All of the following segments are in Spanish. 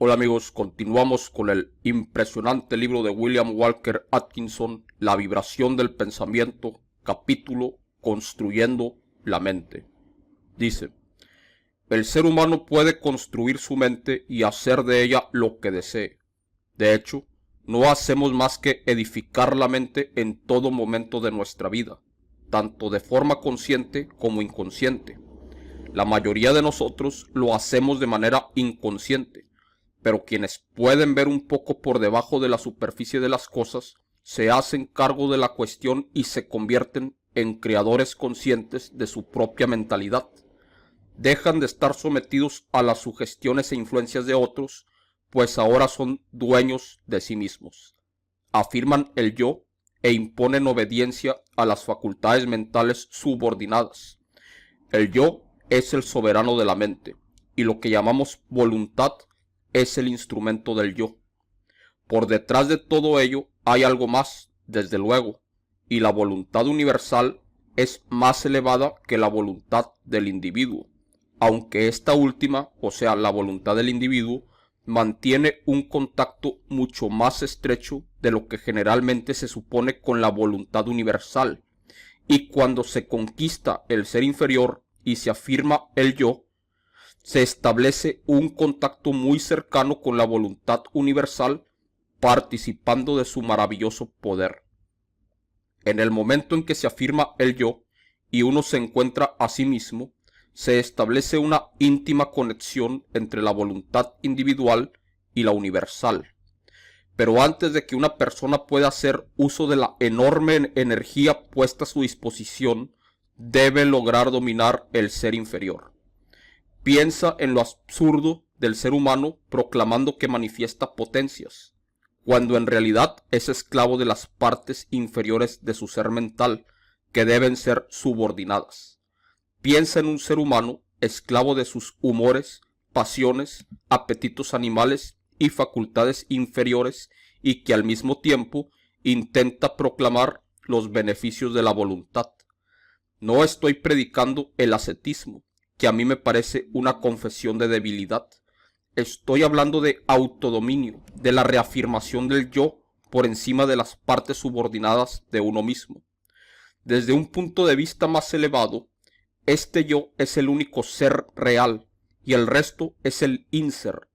Hola amigos, continuamos con el impresionante libro de William Walker Atkinson, La vibración del pensamiento, capítulo Construyendo la mente. Dice: el ser humano puede construir su mente y hacer de ella lo que desee. De hecho, no hacemos más que edificar la mente en todo momento de nuestra vida, tanto de forma consciente como inconsciente. La mayoría de nosotros lo hacemos de manera inconsciente, pero quienes pueden ver un poco por debajo de la superficie de las cosas se hacen cargo de la cuestión y se convierten en creadores conscientes de su propia mentalidad. Dejan de estar sometidos a las sugestiones e influencias de otros, pues ahora son dueños de sí mismos. Afirman el yo e imponen obediencia a las facultades mentales subordinadas. El yo es el soberano de la mente, y lo que llamamos voluntad es el instrumento del yo. Por detrás de todo ello hay algo más, desde luego, y la voluntad universal es más elevada que la voluntad del individuo, aunque esta última, o sea, la voluntad del individuo, mantiene un contacto mucho más estrecho de lo que generalmente se supone con la voluntad universal, y cuando se conquista el ser inferior y se afirma el yo, se establece un contacto muy cercano con la voluntad universal, participando de su maravilloso poder. En el momento en que se afirma el yo y uno se encuentra a sí mismo, se establece una íntima conexión entre la voluntad individual y la universal. Pero antes de que una persona pueda hacer uso de la enorme energía puesta a su disposición, debe lograr dominar el ser inferior. Piensa en lo absurdo del ser humano proclamando que manifiesta potencias, cuando en realidad es esclavo de las partes inferiores de su ser mental, que deben ser subordinadas. Piensa en un ser humano esclavo de sus humores, pasiones, apetitos animales y facultades inferiores, y que al mismo tiempo intenta proclamar los beneficios de la voluntad. No estoy predicando el ascetismo, que a mí me parece una confesión de debilidad. Estoy hablando de autodominio, de la reafirmación del yo por encima de las partes subordinadas de uno mismo. Desde un punto de vista más elevado, este yo es el único ser real y el resto es el inser,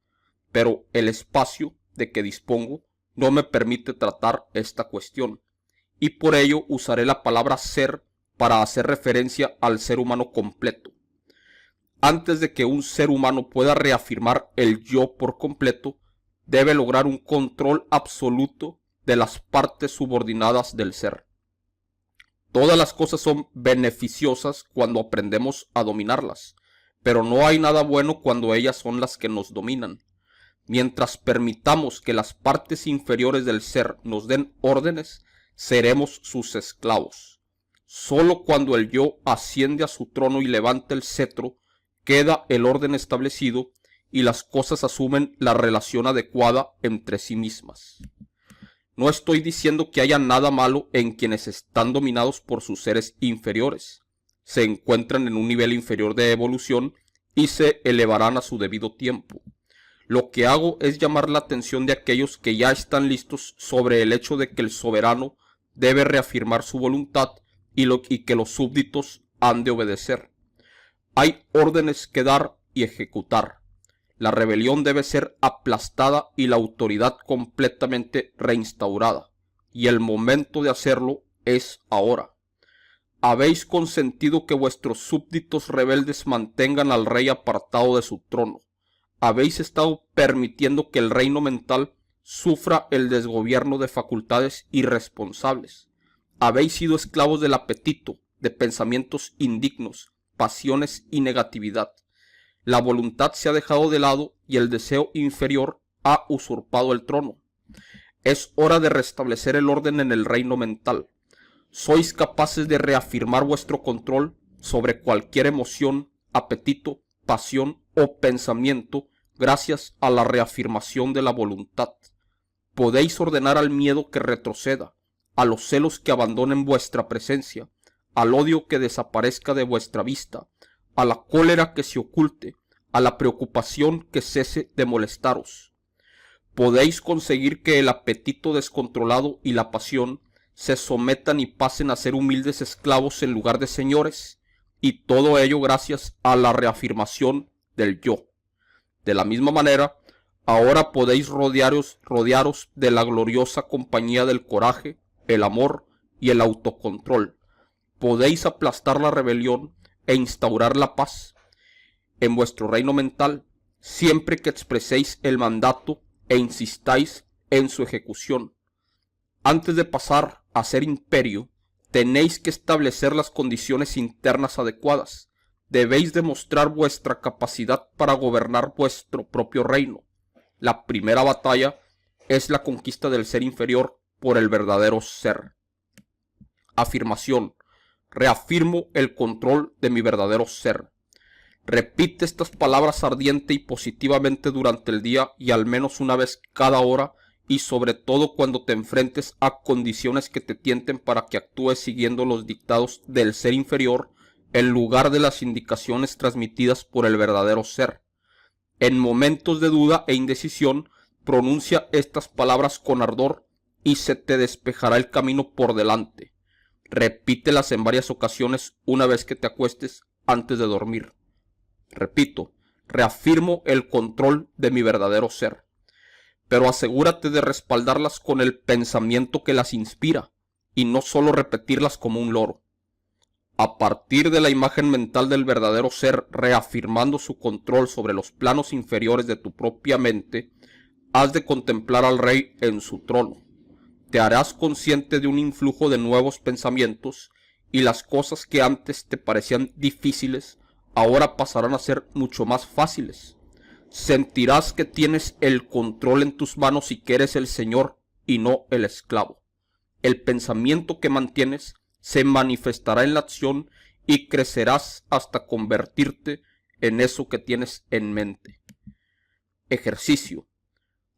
pero el espacio de que dispongo no me permite tratar esta cuestión, y por ello usaré la palabra ser para hacer referencia al ser humano completo. Antes de que un ser humano pueda reafirmar el yo por completo, debe lograr un control absoluto de las partes subordinadas del ser. Todas las cosas son beneficiosas cuando aprendemos a dominarlas, pero no hay nada bueno cuando ellas son las que nos dominan. Mientras permitamos que las partes inferiores del ser nos den órdenes, seremos sus esclavos. Solo cuando el yo asciende a su trono y levanta el cetro, queda el orden establecido y las cosas asumen la relación adecuada entre sí mismas. No estoy diciendo que haya nada malo en quienes están dominados por sus seres inferiores. Se encuentran en un nivel inferior de evolución y se elevarán a su debido tiempo. Lo que hago es llamar la atención de aquellos que ya están listos sobre el hecho de que el soberano debe reafirmar su voluntad y que los súbditos han de obedecer. Hay órdenes que dar y ejecutar. La rebelión debe ser aplastada y la autoridad completamente reinstaurada. Y el momento de hacerlo es ahora. Habéis consentido que vuestros súbditos rebeldes mantengan al rey apartado de su trono. Habéis estado permitiendo que el reino mental sufra el desgobierno de facultades irresponsables. Habéis sido esclavos del apetito, de pensamientos indignos, pasiones y negatividad. La voluntad se ha dejado de lado y el deseo inferior ha usurpado el trono. Es hora de restablecer el orden en el reino mental. Sois capaces de reafirmar vuestro control sobre cualquier emoción, apetito, pasión o pensamiento gracias a la reafirmación de la voluntad. Podéis ordenar al miedo que retroceda, a los celos que abandonen vuestra presencia, al odio que desaparezca de vuestra vista, a la cólera que se oculte, a la preocupación que cese de molestaros. podéis conseguir que el apetito descontrolado y la pasión se sometan y pasen a ser humildes esclavos en lugar de señores, y todo ello gracias a la reafirmación del yo. De la misma manera, ahora podéis rodearos de la gloriosa compañía del coraje, el amor y el autocontrol. Podéis aplastar la rebelión e instaurar la paz en vuestro reino mental, siempre que expreséis el mandato e insistáis en su ejecución. Antes de pasar a ser imperio, tenéis que establecer las condiciones internas adecuadas. Debéis demostrar vuestra capacidad para gobernar vuestro propio reino. La primera batalla es la conquista del ser inferior por el verdadero ser. Afirmación. Reafirmo el control de mi verdadero ser. Repite estas palabras ardiente y positivamente durante el día y al menos una vez cada hora, y sobre todo cuando te enfrentes a condiciones que te tienten para que actúes siguiendo los dictados del ser inferior en lugar de las indicaciones transmitidas por el verdadero ser. En momentos de duda e indecisión, pronuncia estas palabras con ardor y se te despejará el camino por delante. Repítelas en varias ocasiones una vez que te acuestes antes de dormir. Repito, reafirmo el control de mi verdadero ser. Pero asegúrate de respaldarlas con el pensamiento que las inspira y no solo repetirlas como un loro. A partir de la imagen mental del verdadero ser reafirmando su control sobre los planos inferiores de tu propia mente, has de contemplar al rey en su trono. Te harás consciente de un influjo de nuevos pensamientos y las cosas que antes te parecían difíciles ahora pasarán a ser mucho más fáciles. Sentirás que tienes el control en tus manos y que eres el señor y no el esclavo. El pensamiento que mantienes se manifestará en la acción y crecerás hasta convertirte en eso que tienes en mente. Ejercicio.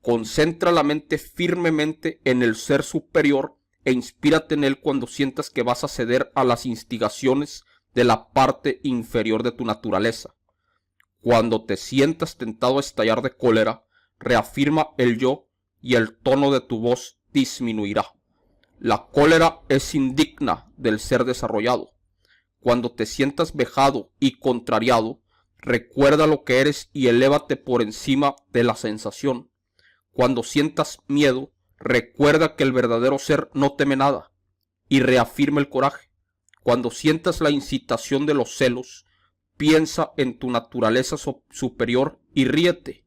Concentra la mente firmemente en el ser superior e inspírate en él cuando sientas que vas a ceder a las instigaciones de la parte inferior de tu naturaleza. Cuando te sientas tentado a estallar de cólera, reafirma el yo y el tono de tu voz disminuirá. La cólera es indigna del ser desarrollado. Cuando te sientas vejado y contrariado, recuerda lo que eres y elévate por encima de la sensación. Cuando sientas miedo, recuerda que el verdadero ser no teme nada y reafirma el coraje. Cuando sientas la incitación de los celos, piensa en tu naturaleza superior y ríete.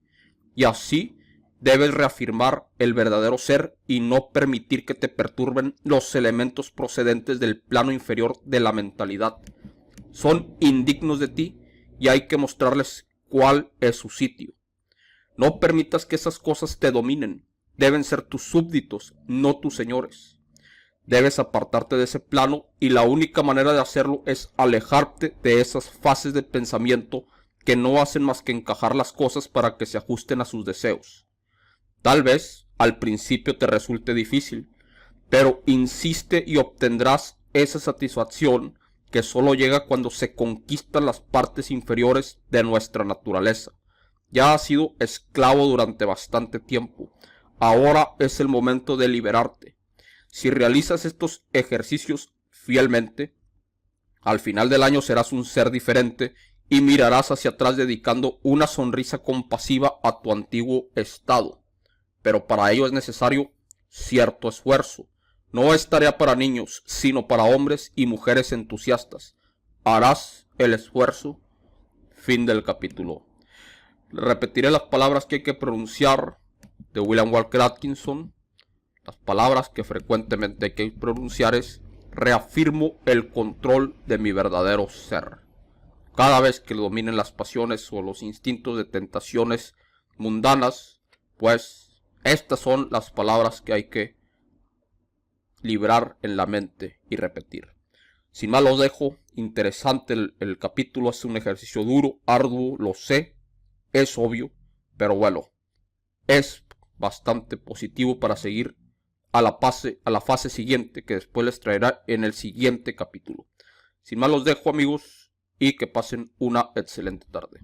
Y así debes reafirmar el verdadero ser y no permitir que te perturben los elementos procedentes del plano inferior de la mentalidad. Son indignos de ti y hay que mostrarles cuál es su sitio. No permitas que esas cosas te dominen. Deben ser tus súbditos, no tus señores. Debes apartarte de ese plano y la única manera de hacerlo es alejarte de esas fases de pensamiento que no hacen más que encajar las cosas para que se ajusten a sus deseos. Tal vez al principio te resulte difícil, pero insiste y obtendrás esa satisfacción que solo llega cuando se conquistan las partes inferiores de nuestra naturaleza. Ya has sido esclavo durante bastante tiempo. Ahora es el momento de liberarte. Si realizas estos ejercicios fielmente, al final del año serás un ser diferente y mirarás hacia atrás dedicando una sonrisa compasiva a tu antiguo estado. Pero para ello es necesario cierto esfuerzo. No es tarea para niños, sino para hombres y mujeres entusiastas. Harás el esfuerzo. Fin del capítulo. Repetiré las palabras que hay que pronunciar de William Walker Atkinson. Las palabras que frecuentemente hay que pronunciar es: reafirmo el control de mi verdadero ser. Cada vez que dominen las pasiones o los instintos de tentaciones mundanas, pues estas son las palabras que hay que librar en la mente y repetir. Sin más los dejo. Interesante el capítulo, es un ejercicio duro, arduo, lo sé, es obvio, pero bueno, es bastante positivo para seguir a la fase siguiente que después les traerá en el siguiente capítulo. Sin más los dejo, amigos, y que pasen una excelente tarde.